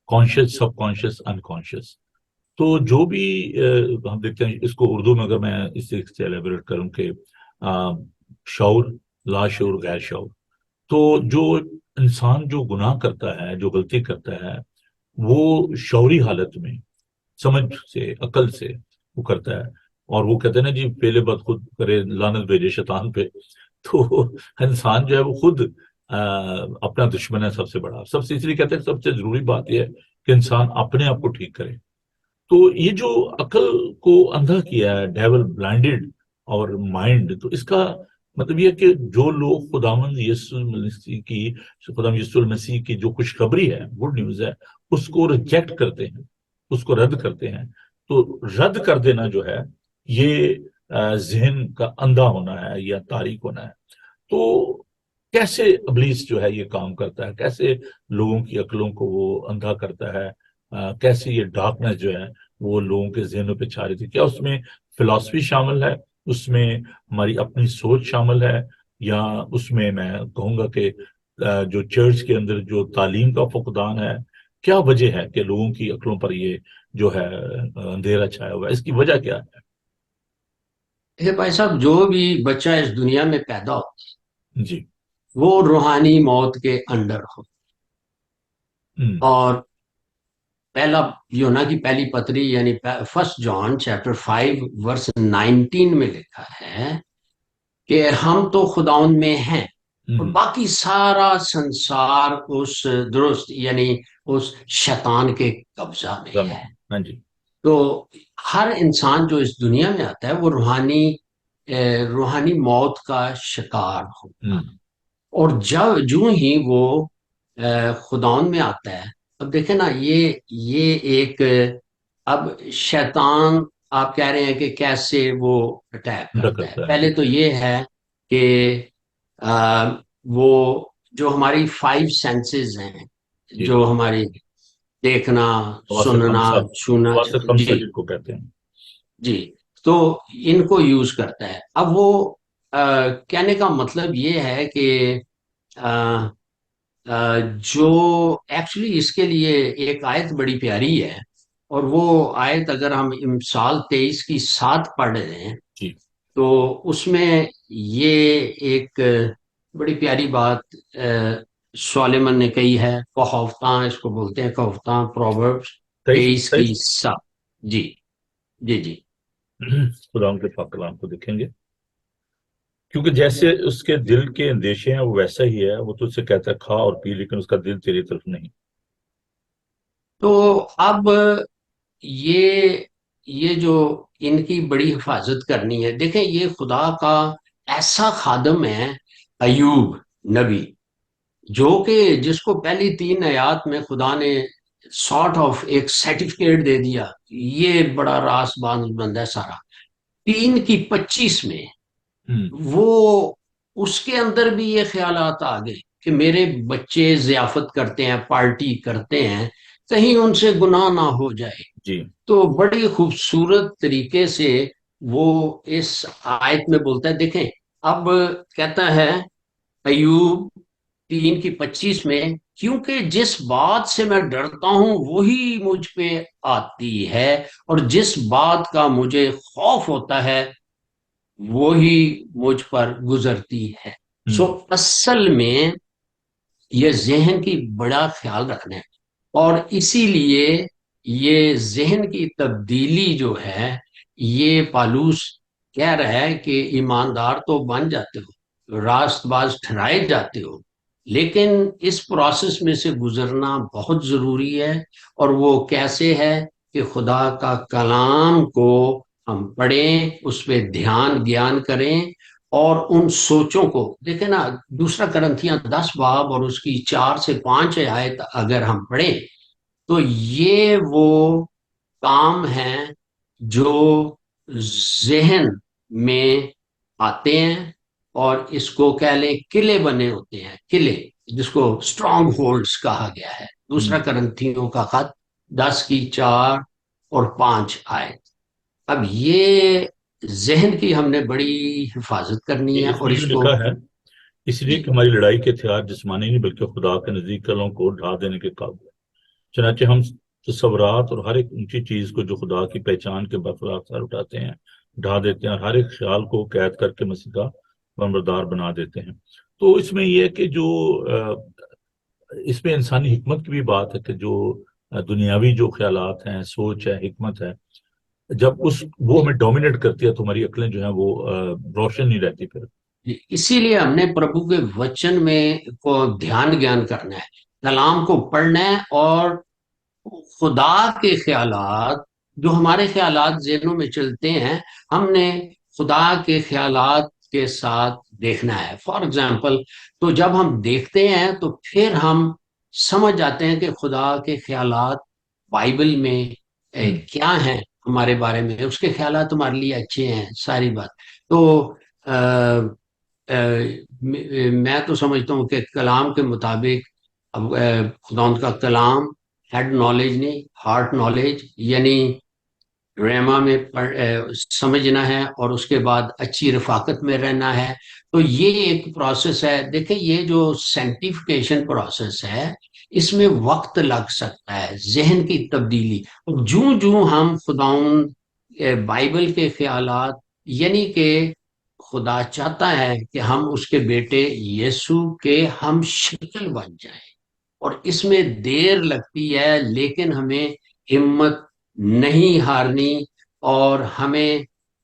کانشیس، سب کانشیس، انکانشیس. تو جو بھی ہم دیکھتے ہیں اس کو اردو میں اگر میں اس سے ایلیبریٹ کروں کہ شعور، لا شعور، غیر شعور. تو جو انسان جو گناہ کرتا ہے، جو غلطی کرتا ہے، وہ شعوری حالت میں سمجھ سے، عقل سے وہ کرتا ہے. اور وہ کہتے ہیں نا جی پہلے بد خود کرے لعنت بھیجے شیطان پہ. تو انسان جو ہے وہ خود اپنا دشمن ہے سب سے بڑا. سب سے اس لیے کہتے ہیں سب سے ضروری بات یہ ہے کہ انسان اپنے آپ کو ٹھیک کرے. تو یہ جو عقل کو اندھا کیا ہے، ڈیول بلائنڈڈ اور مائنڈ، تو اس کا مطلب یہ ہے کہ جو لوگ خداوند یسوع المسیح کی جو خوشخبری ہے، گڈ نیوز ہے، اس کو ریجیکٹ کرتے ہیں، اس کو رد کرتے ہیں. تو رد کر دینا جو ہے یہ ذہن کا اندھا ہونا ہے یا تاریک ہونا ہے. تو کیسے ابلیس جو ہے یہ کام کرتا ہے، کیسے لوگوں کی عقلوں کو وہ اندھا کرتا ہے، کیسے یہ ڈارکنیس جو ہے وہ لوگوں کے ذہنوں پہ چھا رہی تھی. کیا اس میں فلاسفی شامل ہے، اس میں ہماری اپنی سوچ شامل ہے، یا اس میں کہوں گا کہ جو چرچ کے اندر جو تعلیم کا فقدان ہے؟ کیا وجہ ہے کہ لوگوں کی عقلوں پر یہ جو ہے اندھیرا چھایا ہوا ہے؟ اس کی وجہ کیا ہے؟ بھائی صاحب، جو بھی بچہ اس دنیا میں پیدا ہو جی. وہ روحانی موت کے انڈر ہو. ہم، اور پہلا یونا کی پہلی پتری یعنی فرسٹ جان چیپٹر 5 ورس 19 میں لکھا ہے کہ ہم تو خداوند میں ہیں اور ہم، باقی سارا سنسار اس درست یعنی اس شیطان کے قبضہ میں زمین. ہے. ہاں جی. تو ہر انسان جو اس دنیا میں آتا ہے وہ روحانی موت کا شکار ہوگا. ہم، اور جو ہی وہ خداوند میں آتا ہے. اب دیکھیں نا یہ ایک اب شیطان آپ کہہ رہے ہیں کہ کیسے وہ اٹیک اندھا کرتا ہے. کرتا ہے. پہلے تو یہ ہے کہ وہ جو ہماری 5 سینسز ہیں، جی. جو ہماری دیکھنا، حواس سننا، خمسہ، چھونا، حواس خمسہ جی جن کو کہتے ہیں. جی، تو ان کو یوز کرتا ہے. اب وہ کہنے کا مطلب یہ ہے کہ جو ایکچولی اس کے لیے ایک آیت بڑی پیاری ہے، اور وہ آیت اگر ہم امثال 23 کی 7 پڑھ رہے ہیں جی. تو اس میں یہ ایک بڑی پیاری بات سلیمان نے کہی ہے. کہوتاں اس کو بولتے ہیں، کہوتاں پرووربس 23 کی 23. 7. جی جی جی خدا ان کے پاک کلام کو دیکھیں گے. کیونکہ جیسے اس کے دل کے اندیشے ہیں وہ ویسا ہی ہے، وہ تجھ سے کہتا ہے کھا اور پی، لیکن اس کا دل تیری طرف نہیں. تو اب یہ یہ جو ان کی بڑی حفاظت کرنی ہے. دیکھیں یہ خدا کا ایسا خادم ہے ایوب نبی، جو کہ جس کو پہلی 3 آیات میں خدا نے سارٹ آف ایک سرٹیفکیٹ دے دیا. یہ بڑا راس بند ہے سارا. 3 کی 25 میں ہم، وہ اس کے اندر بھی یہ خیالات آ گئے کہ میرے بچے ضیافت کرتے ہیں، پارٹی کرتے ہیں، کہیں ان سے گناہ نہ ہو جائے. جی. تو بڑی خوبصورت طریقے سے وہ اس آیت میں بولتا ہے. دیکھیں اب کہتا ہے ایوب 3 کی 25 میں، کیونکہ جس بات سے میں ڈرتا ہوں وہی مجھ پہ آتی ہے، اور جس بات کا مجھے خوف ہوتا ہے وہی مجھ پر گزرتی ہے. سو ہم، اصل میں یہ ذہن کی بڑا خیال رکھنا ہے، اور اسی لیے یہ ذہن کی تبدیلی جو ہے، یہ پالوس کہہ رہا ہے کہ ایماندار تو بن جاتے ہو، راست باز ٹھہرائے جاتے ہو، لیکن اس پروسیس میں سے گزرنا بہت ضروری ہے۔ اور وہ کیسے ہے کہ خدا کا کلام کو ہم پڑھیں، اس پہ دھیان گیان کریں، اور ان سوچوں کو دیکھیں نا۔ دوسرا کرنتھیاں 10 باب اور اس کی 4 سے 5 آیت اگر ہم پڑھیں تو یہ وہ کام ہیں جو ذہن میں آتے ہیں، اور اس کو کہہ لیں قلعے بنے ہوتے ہیں، قلعے جس کو اسٹرانگ ہولڈز کہا گیا ہے۔ دوسرا کرنتھیوں کا خط 10 کی 4 اور 5 آیت۔ اب یہ ذہن کی ہم نے بڑی حفاظت کرنی ہے، اس اور میں جو اس کو لکھا ہے، اس لیے جی کہ ہماری لڑائی کے ہتھیار جسمانی نہیں بلکہ خدا کے نزدیک کلوں کو ڈھا دینے کے قابل ہے۔ چنانچہ ہم تصورات اور ہر ایک اونچی چیز کو جو خدا کی پہچان کے برخلاف سر اٹھاتے ہیں ڈھا دیتے ہیں، اور ہر ایک خیال کو قید کر کے مسیح کا بردار بنا دیتے ہیں۔ تو اس میں یہ ہے کہ جو اس میں انسانی حکمت کی بھی بات ہے کہ جو دنیاوی جو خیالات ہیں، سوچ ہے، حکمت ہے، جب وہ ہمیں ڈومینیٹ کرتی ہے تو ہماری عقلیں جو ہیں وہ روشن نہیں رہتی پھر۔ اسی لیے ہم نے پربھو کے وچن میں کو دھیان گیان کرنا ہے، کلام کو پڑھنا ہے، اور خدا کے خیالات جو ہمارے خیالات ذہنوں میں چلتے ہیں، ہم نے خدا کے خیالات کے ساتھ دیکھنا ہے۔ فار ایگزامپل، تو جب ہم دیکھتے ہیں تو پھر ہم سمجھ جاتے ہیں کہ خدا کے خیالات بائبل میں ہوں۔ کیا ہیں ہمارے بارے میں، اس کے خیالات ہمارے لیے اچھے ہیں، ساری بات۔ تو میں تو سمجھتا ہوں کہ کلام کے مطابق اب خداوند کا کلام ہیڈ نالج نہیں، ہارٹ نالج، یعنی ریما میں سمجھنا ہے، اور اس کے بعد اچھی رفاقت میں رہنا ہے۔ تو یہ ایک پروسیس ہے۔ دیکھیں، یہ جو سینٹیفکیشن پروسیس ہے، اس میں وقت لگ سکتا ہے، ذہن کی تبدیلی۔ اور جوں جوں ہم خداوند بائبل کے خیالات، یعنی کہ خدا چاہتا ہے کہ ہم اس کے بیٹے یسوع کے ہم شکل بن جائیں، اور اس میں دیر لگتی ہے، لیکن ہمیں ہمت نہیں ہارنی، اور ہمیں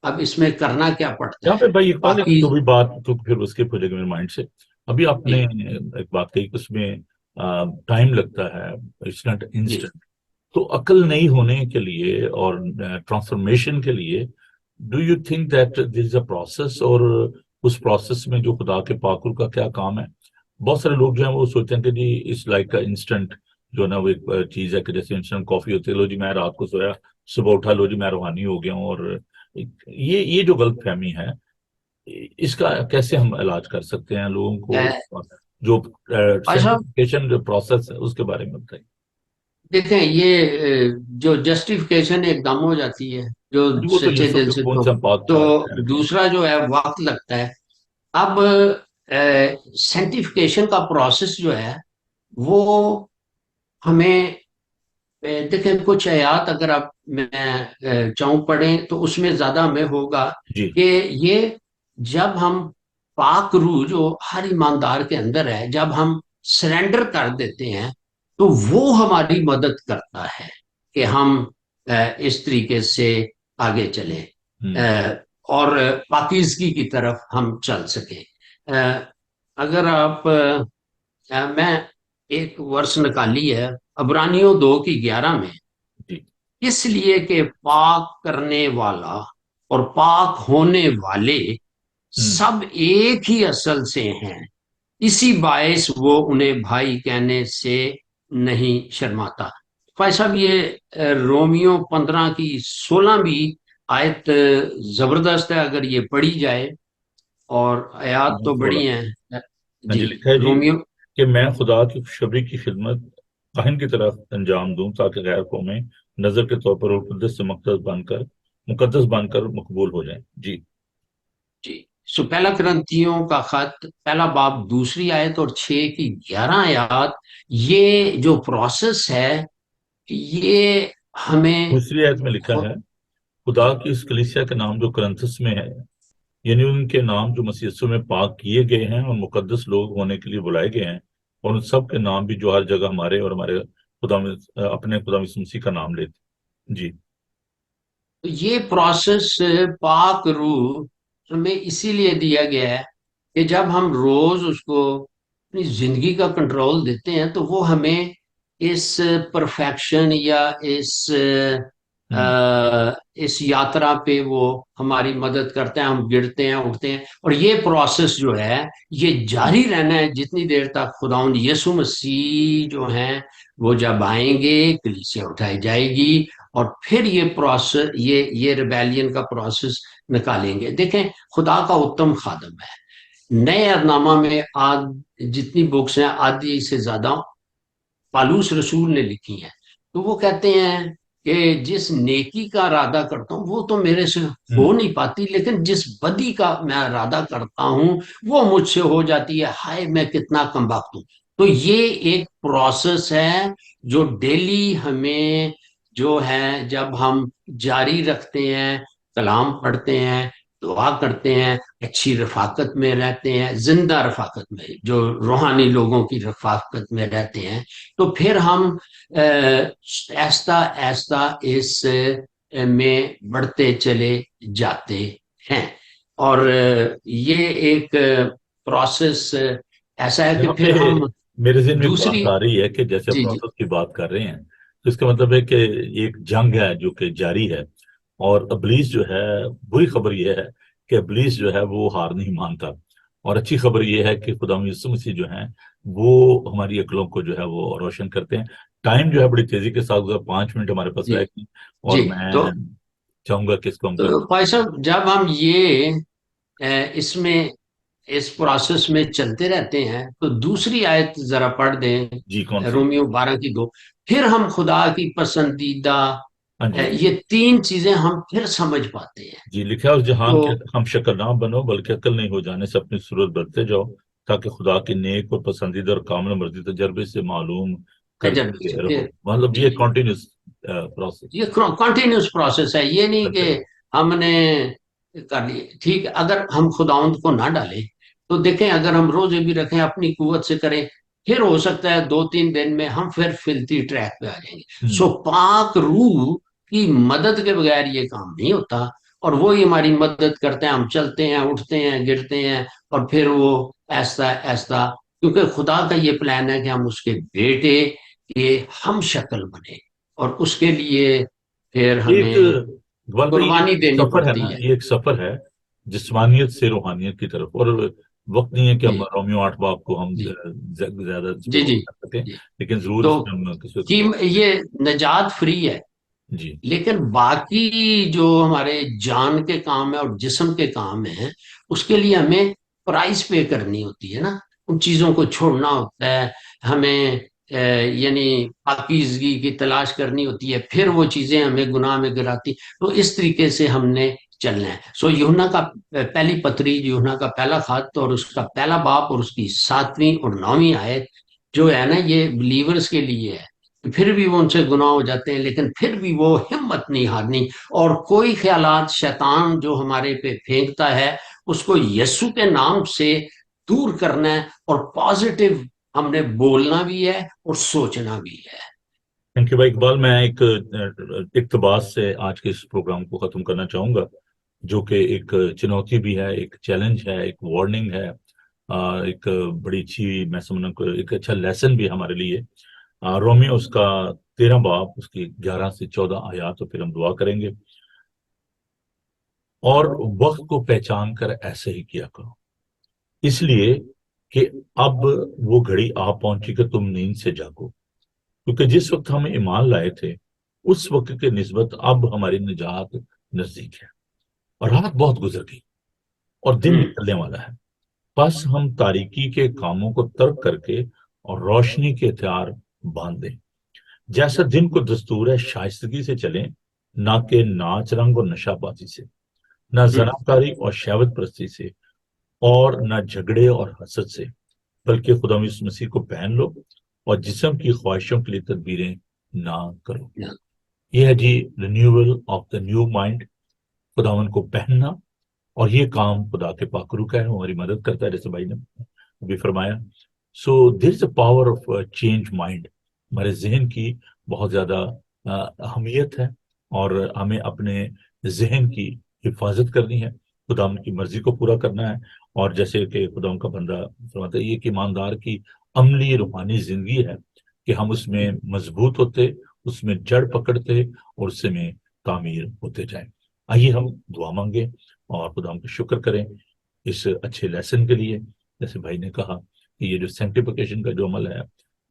اب اس میں کرنا کیا پڑتا یہاں ہے پہ بھائی اقبال ایک باقی۔ جو بھی بات تو پھر اس کے کھلے گا میرے مائنڈ سے۔ ابھی آپ جی نے ایک بات کہی کہ اس میں ٹائم لگتا ہے، اٹس ناٹ جی انسٹنٹ۔ تو عقل نئی ہونے کے لیے اور ٹرانسفارمیشن کے لیے do you think that there is a process, اور اس پروسیس میں جو خدا کے پاکل کا کیا کام ہے؟ بہت سارے لوگ جو ہیں وہ سوچتے ہیں کہ جی اس لائک انسٹنٹ جو نا وہ ایک چیز ہے کہ جیسے انسٹنٹ کافی ہوتی ہے، لو جی میں رات کو سویا، صبح اٹھا، لو جی میں روحانی ہو گیا ہوں۔ اور یہ جو غلط فہمی ہے، اس کا کیسے ہم علاج کر سکتے ہیں لوگوں کو؟ جو بھائی صاحب، سینٹیفکیشن جو پروسیس ہے اس کے بارے میں بتائیے۔ دیکھیں، یہ جو جسٹیفیکیشن ایک دم ہو جاتی ہے جو جی وہ تو سچے یسوع دل کے سے، خون تو سے ہم پاک تو ٹھہرتے ہیں۔ دوسرا جو ہے وقت لگتا ہے۔ اب سینٹیفکیشن کا پروسیس جو ہے وہ ہمیں دیکھیں، کچھ آیات اگر آپ میں چاہوں پڑھیں تو اس میں زیادہ ہمیں ہوگا جی کہ یہ جب ہم پاک روح جو ہر ایماندار کے اندر ہے، جب ہم سرنڈر کر دیتے ہیں تو وہ ہماری مدد کرتا ہے کہ ہم اس طریقے سے آگے چلیں، ہوں اور پاکیزگی کی طرف ہم چل سکیں۔ اگر آپ میں ایک ورس نکالی ہے عبرانیوں 2 کی 11 میں، جی اس لیے کہ پاک کرنے والا اور پاک ہونے والے ہوں سب ایک ہی اصل سے ہیں، اسی باعث وہ انہیں بھائی کہنے سے نہیں شرماتا۔ بھائی صاحب، یہ رومیو 15 کی 16 بھی آیت زبردست ہے اگر یہ پڑھی جائے، اور آیات تو تھوڑا بڑی ہیں۔ ہاں جی جی، لکھا ہے جی رومیو کہ میں خدا کی خوشخبری کی خدمت کاہن کی طرف انجام دوں تاکہ غیر قومیں نظر کے طور پر القدس سے مقدس بن کر مقبول ہو جائیں۔ جی جی پہلا کرنتھیوں کا خط 1 باب 2 آیت اور 6 کی 11 آیات، یہ جو پروسیس ہے یہ ہمیں دوسری آیت میں لکھا ہے، خدا کی اس کلیسیا کے نام جو کرنتھس میں ہے، یعنی ان کے نام جو مسیح یسوع میں پاک کیے گئے ہیں اور مقدس لوگ ہونے کے لیے بلائے گئے ہیں، اور ان سب کے نام بھی جو ہر جگہ ہمارے اور ہمارے اپنے خدا یسوع مسیح کا نام لیتے. جی تو یہ پروسیس پاک روح ہمیں اسی لیے دیا گیا ہے کہ جب ہم روز اس کو اپنی زندگی کا کنٹرول دیتے ہیں تو وہ ہمیں اس پرفیکشن یا ہوں اس یاترا پہ وہ ہماری مدد کرتے ہیں. ہم گرتے ہیں اٹھتے ہیں اور یہ پروسیس جو ہے یہ جاری رہنا ہے جتنی دیر تک خداوند یسوع مسیح جو ہیں وہ جب آئیں گے کلیسیا اٹھائی جائے گی اور پھر یہ پروسیس یہ ریبیلین کا پروسیس نکالیں گے. دیکھیں خدا کا اتم خادم ہے. نئے عہد میں جتنی بکس ہیں آدھی سے زیادہ پالوس رسول نے لکھی ہیں. تو وہ کہتے ہیں کہ جس نیکی کا ارادہ کرتا ہوں وہ تو میرے سے ہو ہوں نہیں پاتی لیکن جس بدی کا میں ارادہ کرتا ہوں وہ مجھ سے ہو جاتی ہے. ہائے میں کتنا کم بخت ہوں. تو یہ ایک پروسیس ہے جو ڈیلی ہمیں جو ہے جب ہم جاری رکھتے ہیں کلام پڑھتے ہیں دعا کرتے ہیں اچھی رفاقت میں رہتے ہیں زندہ رفاقت میں جو روحانی لوگوں کی رفاقت میں رہتے ہیں تو پھر ہم ایستا ایستا اس میں بڑھتے چلے جاتے ہیں. اور یہ ایک پروسیس ایسا ہے کہ یہاں پہ پھر ہم میرے ذہن میں ایک بات دوسری. آ رہی ہے کہ جیسے جی جی پروسیس کی بات کر رہے ہیں تو اس کا مطلب ہے کہ ایک جنگ ہے جو کہ جاری ہے. اور ابلیس جو ہے، بری خبر یہ ہے کہ ابلیس جو ہے وہ ہار نہیں مانتا. اور اچھی خبر یہ ہے کہ خدا یسوع مسیح جو ہیں وہ ہماری عقلوں کو جو ہے وہ روشن کرتے ہیں. ٹائم جو ہے بڑی تیزی کے ساتھ 5 منٹ ہمارے پاس جی رہ گئی اور جی. میں چاہوں گا کہ اس کو ہم تو بھائی صاحب جب ہم یہ اس میں اس پروسیس میں چلتے رہتے ہیں تو دوسری آیت ذرا پڑھ دیں. جی کون سی؟ رومیو 12 کی 2. پھر ہم خدا کی پسندیدہ ہاں جی یہ تین چیزیں ہم پھر سمجھ پاتے ہیں. جی. لکھا ہے اس جہان تو کے ہم شکر نہ بنو بلکہ عقل نہیں ہو جانے سے اپنی صورت بدلتے جاؤ تاکہ خدا کی نیک اور پسندیدہ اور کامل مرضی تجربے سے معلوم تجربے کرتے سے رہو. پھر مطلب جی یہ جی کنٹینیوس پروسیس یہ کنٹینیوس پروسیس ہے. یہ نہیں کرتے کہ رہو. ہم نے کر لی ٹھیک ہے. اگر ہم خداوند کو نہ ڈالیں تو دیکھیں اگر ہم روزے بھی رکھیں اپنی قوت سے کریں پھر ہو سکتا ہے 2-3 دن میں ہم پھر فلتی ٹریک پہ آ جائیں گے. ہوں سو پاک روح کی مدد کے بغیر یہ کام نہیں ہوتا اور وہی ہماری مدد کرتے ہیں. ہم چلتے ہیں اٹھتے ہیں گرتے ہیں اور پھر وہ ایسا ایسا کیونکہ خدا کا یہ پلان ہے کہ ہم اس کے بیٹے کے ہم شکل بنے اور اس کے لیے پھر ایک ہمیں اقبال بھائی یہ قربانی ایک دینی سفر ہے نا، پڑتی ہے. یہ ایک سفر ہے جسمانیت سے روحانیت کی طرف. اور وقت نہیں ہے کہ ہم جی رومیو 8 باب کو ہم جی زیادہ اس پہ جی غور جی کر سکیں جی. لیکن ضرور تو اس میں ہم کسی وقت غور. یہ نجات فری ہے جی لیکن باقی جو ہمارے جان کے کام ہے اور جسم کے کام ہیں اس کے لیے ہمیں پرائز پے کرنی ہوتی ہے نا. ان چیزوں کو چھوڑنا ہوتا ہے. ہمیں یعنی پاکیزگی کی تلاش کرنی ہوتی ہے پھر وہ چیزیں ہمیں گناہ میں گراتی. تو اس طریقے سے ہم نے چلنا ہے. سو یوحنا کا پہلی پتری یوحنا کا پہلا خط اور اس کا پہلا باب اور اس کی 7ویں اور 9ویں آیت جو ہے نا یہ بلیورز کے لیے ہے. پھر بھی وہ ان سے گناہ ہو جاتے ہیں لیکن پھر بھی وہ ہمت نہیں ہارنی اور کوئی خیالات شیطان جو ہمارے پہ پھینکتا ہے اس کو یسوع کے نام سے دور کرنا ہے اور پازیٹیو ہم نے بولنا بھی ہے اور سوچنا بھی ہے. تھینک یو بھائی اقبال. میں ایک اقتباس سے آج کے اس پروگرام کو ختم کرنا چاہوں گا جو کہ ایک چنوتی بھی ہے، ایک چیلنج ہے، ایک وارننگ ہے، ایک بڑی اچھی میں سمجھنا ایک اچھا لیسن بھی ہے ہمارے لیے. رومیو اس کا 13 باب اس کی 11 سے 14 آیات تو پھر ہم دعا کریں گے. اور وقت کو پہچان کر ایسے ہی کیا کرو اس لیے کہ اب وہ گھڑی آ پہنچی کہ تم نیند سے جاگو کیونکہ جس وقت ہم ایمان لائے تھے اس وقت کے نسبت اب ہماری نجات نزدیک ہے اور رات بہت گزر گئی اور دن ہوں نکلنے والا ہے. بس ہم تاریکی کے کاموں کو ترک کر کے اور روشنی کے ہتھیار باندھ دیں. جیسا دن کو دستور ہے شائستگی سے چلیں، نہ کہ ناچ رنگ اور نشہ بازی سے، نہ ہوں زناکاری اور شہوت پرستی سے اور نہ جھگڑے اور حسد سے، بلکہ خدا یسوع مسیح کو پہن لو اور جسم کی خواہشوں کے لیے تدبیریں نہ کرو. یہ ہے جی renewal of the new mind, خداوند کو پہننا. اور یہ کام خدا کے پاک روح کا ہے، ہماری مدد کرتا ہے جیسے بھائی نے ابھی فرمایا. So there is a power of change mind. ہمارے ذہن کی بہت زیادہ اہمیت ہے اور ہمیں اپنے ذہن کی حفاظت کرنی ہے, خدا کی مرضی کو پورا کرنا ہے. اور جیسے کہ خدا کا بندہ فرماتا ہے یہ کہ ایماندار کی عملی روحانی زندگی ہے کہ ہم اس میں مضبوط ہوتے, اس میں جڑ پکڑتے اور اس میں تعمیر ہوتے جائیں. آئیے ہم دعا مانگیں اور خدا کا شکر کریں اس اچھے لیسن کے لیے. جیسے بھائی نے کہا کہ یہ جو سینکٹیفیکیشن کا جو عمل ہے,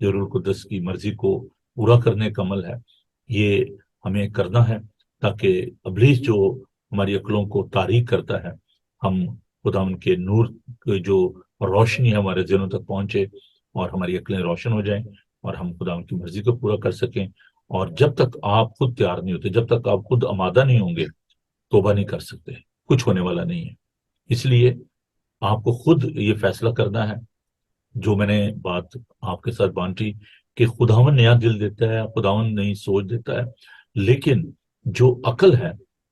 جو روح القدس کی مرضی کو پورا کرنے کا عمل ہے, یہ ہمیں کرنا ہے تاکہ ابلیس جو ہماری عقلوں کو تاریک کرتا ہے, ہم خدا ان کے نور کی جو روشنی ہے ہمارے ذہنوں تک پہنچے اور ہماری عقلیں روشن ہو جائیں اور ہم خدا ان کی مرضی کو پورا کر سکیں. اور جب تک آپ خود تیار نہیں ہوتے, جب تک آپ خود آمادہ نہیں ہوں گے, توبہ نہیں کر سکتے, کچھ ہونے والا نہیں ہے. اس لیے آپ کو خود یہ فیصلہ کرنا ہے, جو میں نے بات آپ کے ساتھ بانٹی کہ خداوند نیا دل دیتا ہے, خداوند نئی سوچ دیتا ہے, لیکن جو عقل ہے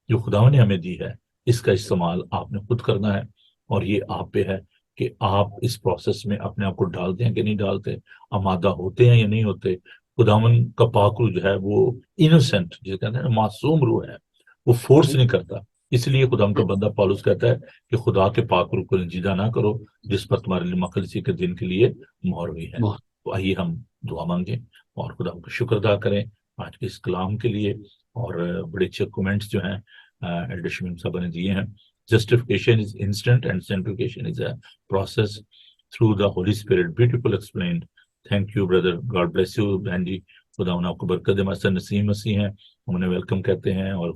جو خداوند نے ہمیں دی ہے, اس کا استعمال آپ نے خود کرنا ہے. اور یہ آپ پہ ہے کہ آپ اس پروسیس میں اپنے آپ کو ڈالتے ہیں کہ نہیں ڈالتے, آمادہ ہوتے ہیں یا نہیں ہوتے. خداوند کا پاک روح جو ہے وہ انوسینٹ, جسے کہتے ہیں معصوم روح ہے, وہ فورس نہیں کرتا. اس لیے خدا کا بندہ پالوس کہتا ہے کہ خدا کے پاک روح کو رنجیدہ نہ کرو جس پر تمہارے لیے مخلصی کے دن کے لیے مہر ہوئی ہے. تو آئیے ہم دعا مانگیں اور خدا کا شکر ادا کریں آج کے اس کلام کے لیے. اور بڑے اچھے کومنٹس جو ہیں ایلڈر شمیم صاحب نے دیے ہیں. Justification is instant and sanctification is a process through the holy spirit. Beautiful explained. Thank you brother, god bless you بہن جی, خدا انہیں آپ کو برکت دے. ہمارے ساتھ نسیم مسیح ہیں, ہم انہیں ویلکم کہتے ہیں. اور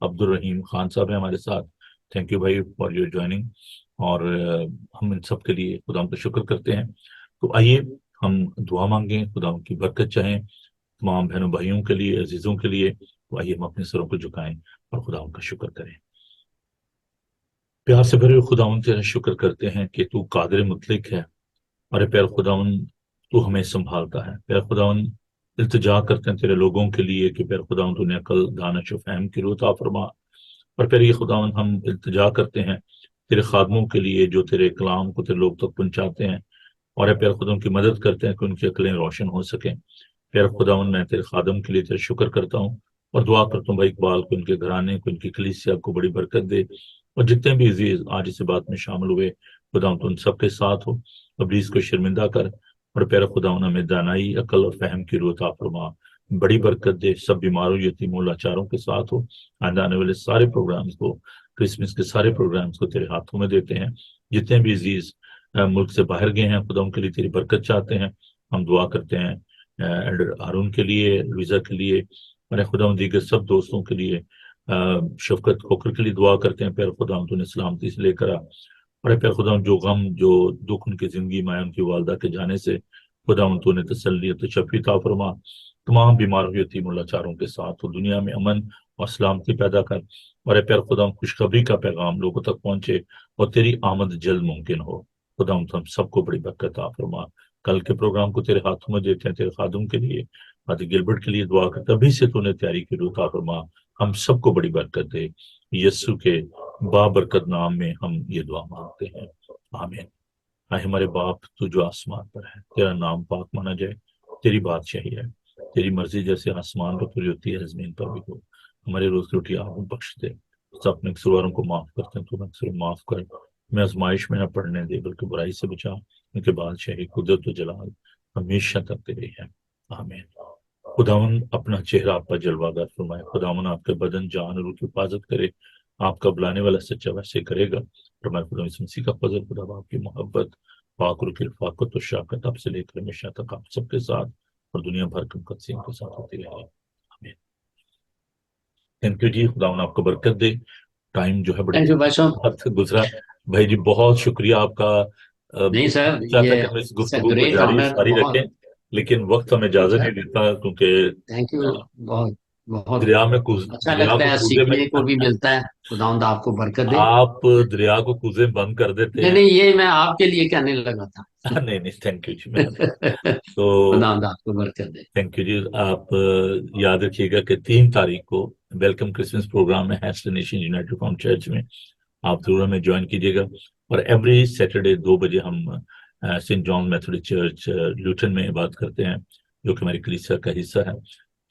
عبد الرحیم خان صاحب ہیں ہمارے ساتھ. تھینک یو بھائی فار یور جوائننگ. اور ہم ان سب کے لیے خدا کا شکر کرتے ہیں. تو آئیے ہم دعا مانگیں, خدا کی برکت چاہیں تمام بہنوں بھائیوں کے لیے, عزیزوں کے لیے. تو آئیے ہم اپنے سروں کو جھکائیں اور خدا کا شکر کریں. پیار سے بھرے خداوند تیرا شکر کرتے ہیں کہ تو قادر مطلق ہے. اور پیار خداوند تو ہمیں سنبھالتا ہے. پیار خداوند التجا کرتے ہیں تیرے لوگوں کے لیے کہ پیار خداوند تو نے عقل, دانش و فہم کی روح عطا فرما. اور پھر یہ خداوند ہم التجا کرتے ہیں تیرے خادموں کے لیے جو تیرے کلام کو تیرے لوگ تک پہنچاتے ہیں. اور اے پیار خدا ان کی مدد کرتے ہیں کہ ان کی عقلیں روشن ہو سکیں. پیار خداوند میں تیرے خادم کے لیے تیرا شکر کرتا ہوں اور دعا کرتا ہوں بھائی اقبال کو, ان کے گھرانے کو, ان کی کلیسیا کو بڑی برکت دے. اور جتنے بھی عزیز آج اس بات میں شامل ہوئے خداوند تو ان سب کے ساتھ ہو, ابلیس کو شرمندہ کر. اور پیارا خداوند ہمیں دانائی, عقل اور فہم کی روح عطا فرما, بڑی برکت دے. سب بیماروں, یتیموں, لاچاروں کے ساتھ ہو. آنے والے سارے پروگرامز کو, کرسمس کے سارے پروگرامز کو تیرے ہاتھوں میں دیتے ہیں. جتنے بھی عزیز ملک سے باہر گئے ہیں خدا ان کے لیے تیری برکت چاہتے ہیں. ہم دعا کرتے ہیں ایلڈر ہارون کے لیے, لویزا کے لیے, اور خدا ان دیگر سب دوستوں کے لیے. شفقت کوکر کے لیے دعا کرتے ہیں. پیر خدا تو نے سلامتی سے لے کر آ. اور پیر خدا جو غم, جو دکھ ان کی زندگی میں ان کی والدہ کے جانے سے خدا تو نے تسلی اور تشفی عطا فرما. تمام بیماروں, یتیم و لاچاروں کے ساتھ وہ دنیا میں امن اور سلامتی پیدا کر. اور پیر خدا خوشخبری کا پیغام لوگوں تک پہنچے اور تیری آمد جلد ممکن ہو. خدا ہم سب کو بڑی برکت عطا فرما. کل کے پروگرام کو تیرے ہاتھوں میں دیتے ہیں. تیرے خادم کے لیے, فادر گلبرٹ کے لیے دعا کرتے, ابھی سے تو نے تیاری کی روح عطا فرما. ہم سب کو بڑی برکت دے. یسوع کے بابرکت نام میں ہم یہ دعا مانگتے ہیں, آمین. اے ہمارے باپ تو جو آسمان پر ہے, تیرا نام پاک مانا جائے. تیری بادشاہی ہے, تیری مرضی جیسے آسمان پر پوری ہوتی ہے زمین پر بھی ہو. ہمارے روز کی روٹی آپ بخش دے. سب اپنے قصورواروں کو معاف کرتے ہیں, تو اکثر معاف کر. میں آزمائش میں نہ پڑھنے دے بلکہ برائی سے بچا. ان کے بادشاہی, قدرت و جلال ہمیشہ تک تیرے ہیں, آمین. خداون اپنا چہرہ آپ پر جلوہ گر فرمائے. خداون آپ کے بدن, جان اور روح کی حفاظت کرے. آپ کا بلانے والا سچا ویسے کرے گا. فرمائے خدا مسیح کا فضل, خدا باپ کی محبت, پاک روح کی رفاقت و شفقت آپ سے لے کر ہمیشہ تک آپ سب کے ساتھ اور دنیا بھر کے مقدسین کے ساتھ ہوتی رہے. آمین. تھینک یو جی, خداون آپ کو برکت دے. ٹائم جو ہے بڑے تھینک یو بھائی صاحب. گزرا. بھائی جی بہت شکریہ آپ کا. نہیں سر, چاہتا یہ کہ ہم اس گفتگو کو گریٹ جاری آنر, ساری بہت رکھیں لیکن وقت ہمیں اجازت نہیں دیتا کیونکہ تھینک یو. بہت بہت دریا میں اچھا دریا لگتا کو ہے, کوزے میں سیکھنے کو بھی ملتا ہے. خداوند آپ کو برکت دے. آپ دریا کو کوزے بند کر دیتے نہیں ہیں. نہیں, یہ میں آپ کے لیے کہنے لگا تھا. نہیں نہیں, تھینک یو جی. تو خداوند آپ کو برکت دے. تھینک یو جی. آپ یاد رکھیے گا کہ 3 تاریخ کو ویلکم کرسمس پروگرام ہے ہیسٹن نیشن یونائٹڈ فارم چرچ میں. آپ ضرور ہمیں جوائن کیجیے گا. اور ایوری سیٹرڈے 2 بجے ہم سینٹ جان میتھوڈسٹ چرچ لوٹن میں عبادت کرتے ہیں، جو کہ ہماری کلیسیا کا حصہ ہے.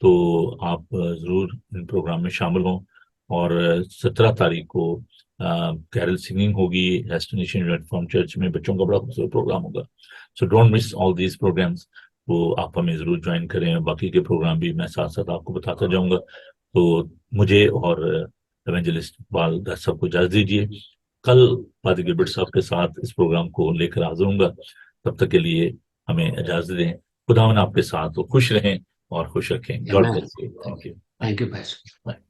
تو آپ ضرور ان پروگرام میں شامل ہوں. اور 17 تاریخ کو کیرل سنگنگ ہوگی ڈیسٹینیشن یونیفارم چرچ میں، بچوں کا بڑا خوبصورت پروگرام ہوگا. So don't miss all these programmes. تو آپ ہمیں ضرور جوائن کریں. باقی کے پروگرام بھی میں ساتھ ساتھ آپ کو بتاتا جاؤں گا. تو مجھے اور ایونجلسٹ اقبال در صاحب کو اجازت دیجیے. کل پادری گلبرٹ صاحب کے ساتھ اس پروگرام کو لے کر حاضر ہوں گا. تب تک کے لیے ہمیں اجازت دیں. خداوند آپ کے ساتھ خوش رہیں اور خوش رکھیں. God Amen. Bless you. Thank you. Thank you, Pastor.